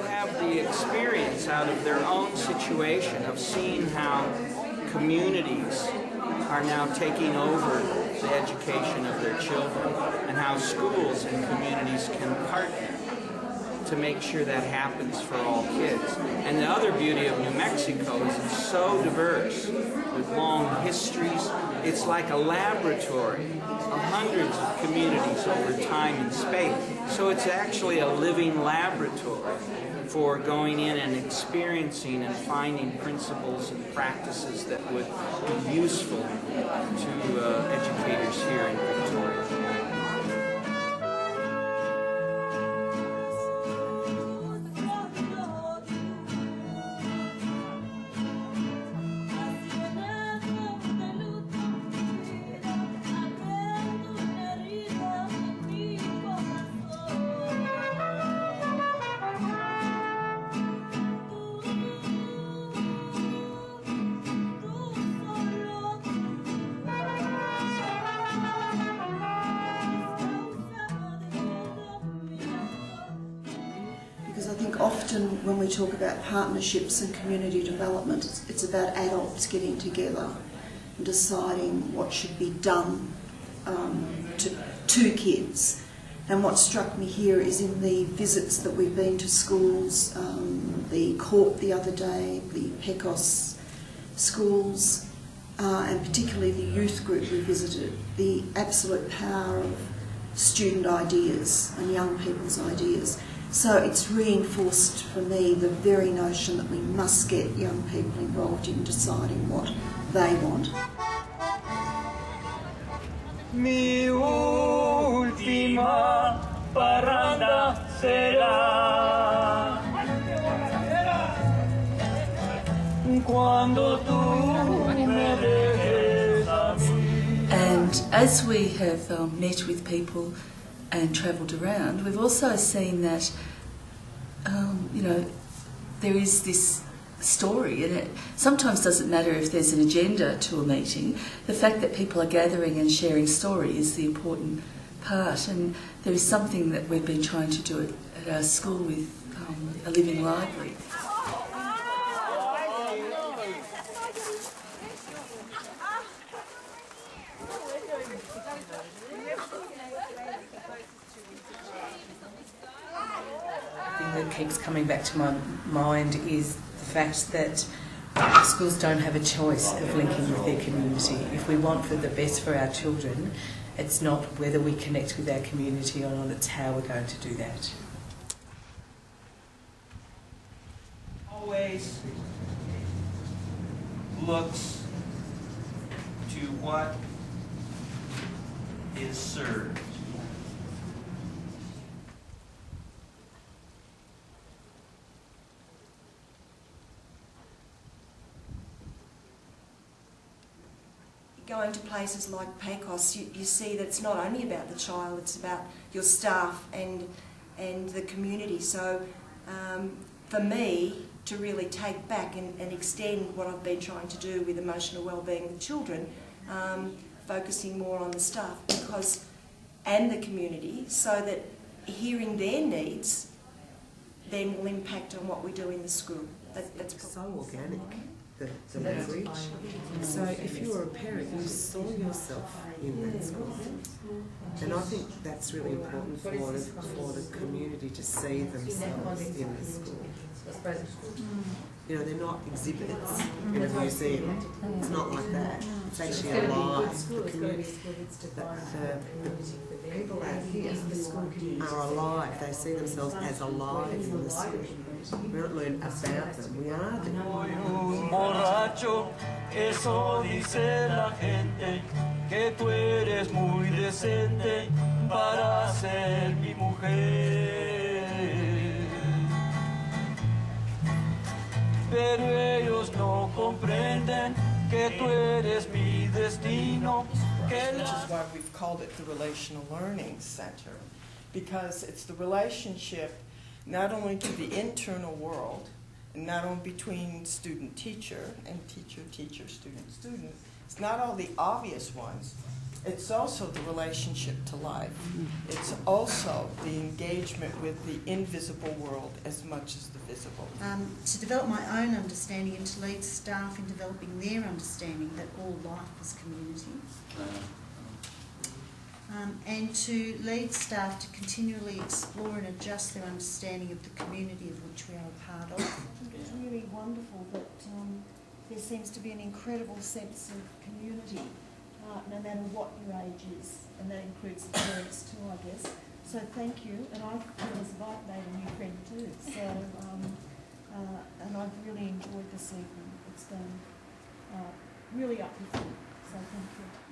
have the experience out of their own situation of seeing how communities are now taking over the education of their children, and how schools and communities can partner to make sure that happens for all kids. And the other beauty of New Mexico is it's so diverse with long histories. It's like a laboratory of hundreds of communities over time and space. So it's actually a living laboratory for going in and experiencing and finding principles and practices that would be useful to educators here in Victoria. Often when we talk about partnerships and community development, it's about adults getting together and deciding what should be done to kids. And what struck me here is in the visits that we've been to schools, the court the other day, the PECOS schools, and particularly the youth group we visited, the absolute power of student ideas and young people's ideas. So it's reinforced for me the very notion that we must get young people involved in deciding what they want. Mi última parranda será cuando tú me dejes a mí. And as we have met with people and travelled around, we've also seen that, there is this story, and it sometimes doesn't matter if there's an agenda to a meeting. The fact that people are gathering and sharing story is the important part, and there is something that we've been trying to do at our school with a living library. That keeps coming back to my mind is the fact that schools don't have a choice of linking with their community. If we want for the best for our children, it's not whether we connect with our community or not, it's how we're going to do that. Always looks to what is served. Going to places like PECOS, you see that it's not only about the child, it's about your staff and the community. So for me, to really take back and extend what I've been trying to do with emotional wellbeing with children, focusing more on the staff and the community, so that hearing their needs then will impact on what we do in the school. That's so organic. The language. So if you were a parent, you saw yourself in that school. And I think that's really important for the community to see themselves in the school. You know, they're not exhibits in a museum. It's not like that. It's actually alive. The community, the people out here are alive. They see themselves as alive in the school. We don't learn about them, we are them. Borracho, eso dice la gente, que tú eres muy decente para ser mi mujer. Pero ellos no comprenden que tú eres mi destino. Which is why we've called it the Relational Learning Center, because it's the relationship not only to the internal world, and not only between student-teacher and teacher-teacher, student-student. It's not all the obvious ones, It's also the relationship to life. It's also the engagement with the invisible world as much as the visible. To develop my own understanding and to lead staff in developing their understanding that all life is community. And to lead staff to continually explore and adjust their understanding of the community of which we are a part of. I think it's really wonderful that there seems to be an incredible sense of community, no matter what your age is, and that includes the parents too, I guess. So thank you, and I feel as if I've made a new friend too. So, and I've really enjoyed this evening. It's been really uplifting. So thank you.